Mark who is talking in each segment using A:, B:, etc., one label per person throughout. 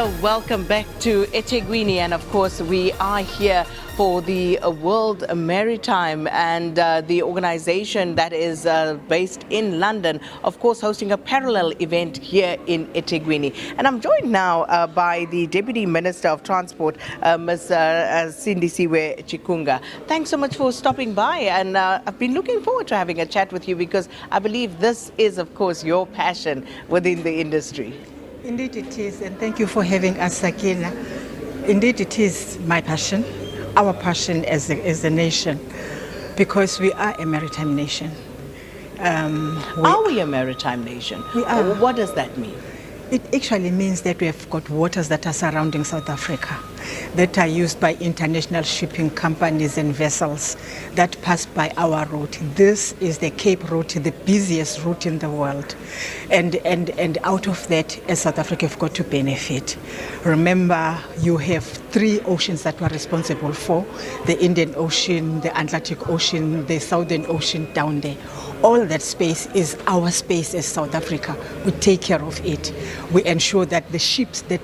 A: Welcome back to eThekwini, and of course we are here for the World Maritime and the organization that is based in London, of course hosting a parallel event here in eThekwini. And I'm joined now by the Deputy Minister of Transport, Ms. Sindisiwe Chikunga. Thanks so much for stopping by, and I've been looking forward to having a chat with you because I believe this is, of course, your passion within the industry.
B: Indeed it is, and thank you for having us, Sakina. Indeed it is my passion, our passion as a nation, because we are a maritime nation.
A: Are we a maritime nation?
B: We are.
A: What does that mean?
B: It actually means that we have got waters that are surrounding South Africa, that are used by international shipping companies and vessels that pass by our route. This is the Cape route, the busiest route in the world. And out of that, as South Africa, have got to benefit. Remember, you have 3 oceans that we're responsible for: the Indian Ocean, the Atlantic Ocean, the Southern Ocean down there. All that space is our space as South Africa. We take care of it. We ensure that the ships that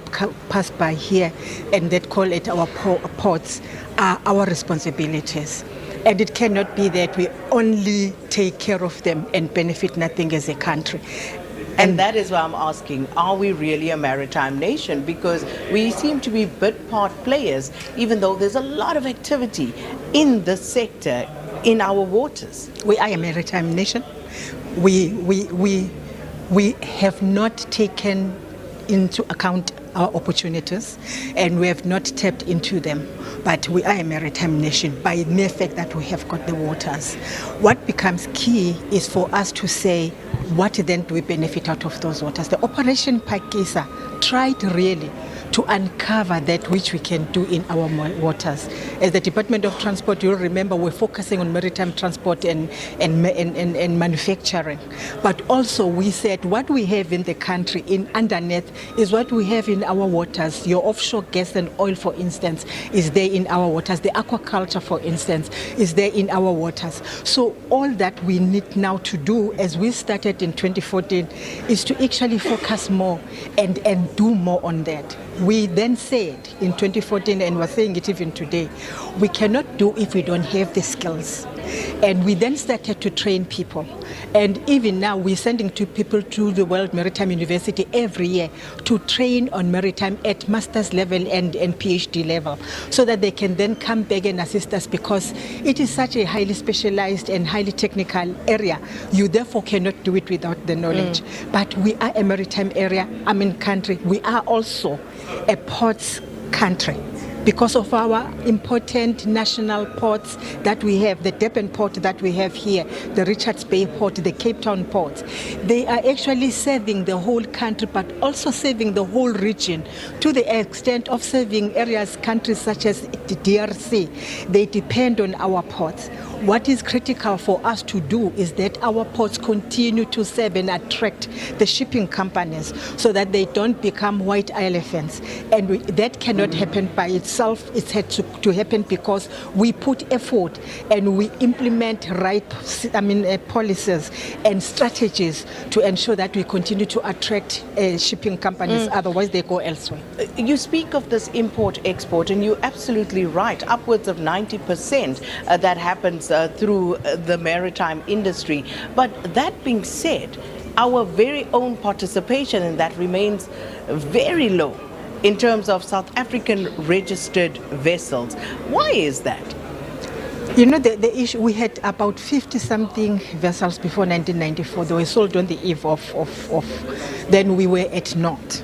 B: pass by here and that call at our ports are our responsibilities. And it cannot be that we only take care of them and benefit nothing as a country.
A: And that is why I'm asking, are we really a maritime nation? Because we seem to be bit part players, even though there's a lot of activity in the sector in our waters.
B: We are a maritime nation. We have not taken into account our opportunities, and we have not tapped into them. But we are a maritime nation by the mere fact that we have got the waters. What becomes key is for us to say, what then do we benefit out of those waters? The Operation Pakisa tried really to uncover that which we can do in our waters. As the Department of Transport, you'll remember we're focusing on maritime transport and manufacturing. But also we said what we have in the country in underneath is what we have in our waters. Your offshore gas and oil, for instance, is there in our waters. The aquaculture, for instance, is there in our waters. So all that we need now to do, as we started in 2014, is to actually focus more and do more on that. We then said in 2014, and we're saying it even today, we cannot do if we don't have the skills. And we then started to train people. And even now we're sending people to the World Maritime University every year to train on maritime at master's level and PhD level, so that they can then come back and assist us, because it is such a highly specialized and highly technical area. You therefore cannot do it without the knowledge. But we are a maritime country. We are also a ports country, because of our important national ports that we have, the Durban port that we have here, the Richards Bay port, the Cape Town ports. They are actually serving the whole country, but also serving the whole region, to the extent of serving areas, countries such as the DRC. They depend on our ports. What is critical for us to do is that our ports continue to serve and attract the shipping companies, so that they don't become white elephants. And that cannot happen by itself. It's had to happen because we put effort and we implement right policies and strategies to ensure that we continue to attract shipping companies. Otherwise they go elsewhere.
A: You speak of this import-export, and you're absolutely right. Upwards of 90% that happens through the maritime industry. But that being said, our very own participation in that remains very low in terms of South African registered vessels. Why is that?
B: You know, the issue, we had about 50-something vessels before 1994. They were sold on the eve of then we were at naught.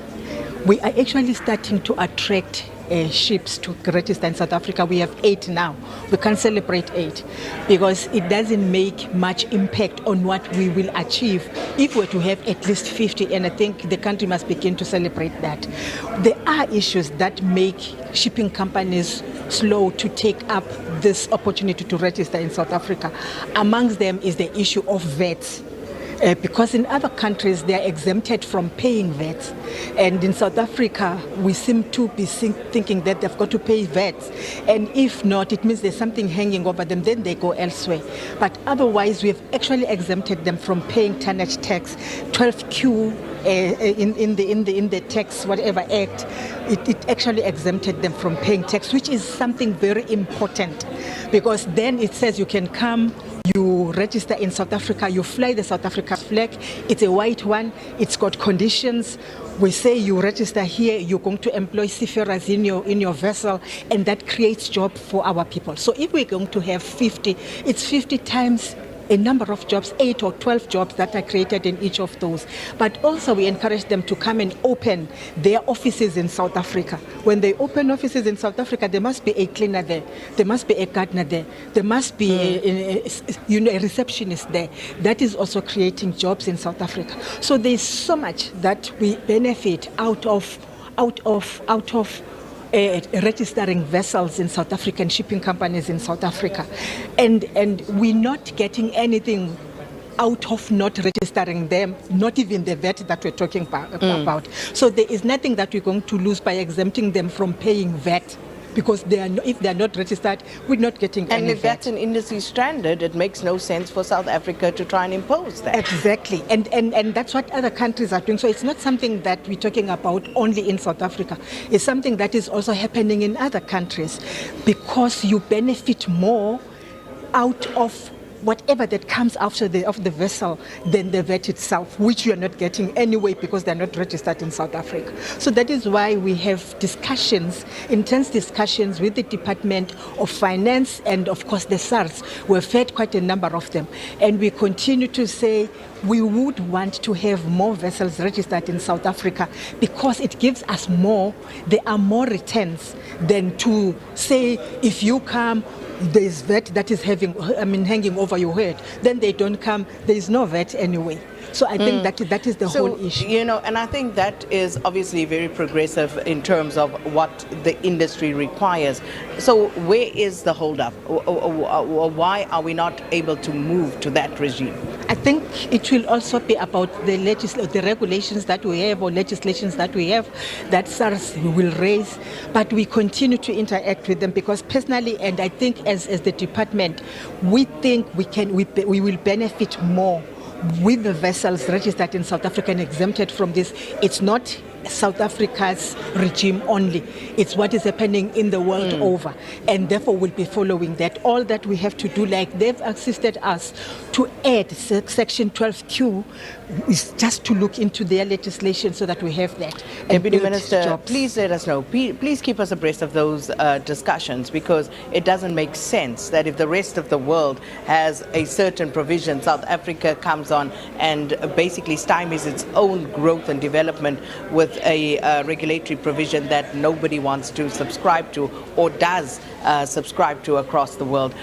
B: We are actually starting to attract ships to register in South Africa. We have 8 now. We can celebrate 8 because it doesn't make much impact on what we will achieve if we're to have at least 50, and I think the country must begin to celebrate that. There are issues that make shipping companies slow to take up this opportunity to register in South Africa. Amongst them is the issue of VAT. Because in other countries they are exempted from paying VAT, and in South Africa we seem to be thinking that they've got to pay VAT, and if not, it means there's something hanging over them, then they go elsewhere. But otherwise we have actually exempted them from paying tonnage tax. 12Q in the tax whatever act, it actually exempted them from paying tax, which is something very important, because then it says you can come, you register in South Africa, you fly the South Africa flag, it's a white one, it's got conditions. We say you register here, you're going to employ seafarers in your vessel, and that creates job for our people. So if we're going to have 50, it's 50 times a number of jobs, 8 or 12 jobs that are created in each of those. But also we encourage them to come and open their offices in South Africa. When they open offices in South Africa, there must be a cleaner there, there must be a gardener there, there must be a receptionist there. That is also creating jobs in South Africa. So there's so much that we benefit out of registering vessels in South African shipping companies in South Africa, and we're not getting anything out of not registering them, not even the VAT that we're talking about. So there is nothing that we're going to lose by exempting them from paying VAT, because if they are not registered, we're not getting any VAT.
A: And if that's an industry standard, it makes no sense for South Africa to try and impose that.
B: Exactly, and that's what other countries are doing. So it's not something that we're talking about only in South Africa. It's something that is also happening in other countries, because you benefit more out of whatever that comes after of the vessel than the VAT itself, which you are not getting anyway because they're not registered in South Africa. So that is why we have discussions, intense discussions with the Department of Finance and of course the SARS. We've had quite a number of them, and we continue to say we would want to have more vessels registered in South Africa, because it gives us more, there are more returns than to say if you come, there's VAT that is hanging over your head. Then they don't come, there is no VAT anyway. So I think that is the whole issue.
A: And I think that is obviously very progressive in terms of what the industry requires. So where is the holdup? Why are we not able to move to that regime?
B: I think it will also be about the regulations that we have, or legislations that we have, that SARS will raise. But we continue to interact with them, because personally, and I think as the department, we think we will benefit more with the vessels registered in South Africa and exempted from this. It's not South Africa's regime only, it's what is happening in the world over, and therefore we'll be following that. All that we have to do, like they've assisted us to add section 12Q, is just to look into their legislation so that we have that.
A: Deputy Minister, please let us know, please keep us abreast of those discussions, because it doesn't make sense that if the rest of the world has a certain provision, South Africa comes on and basically stymies its own growth and development with a regulatory provision that nobody wants to subscribe to or does subscribe to across the world.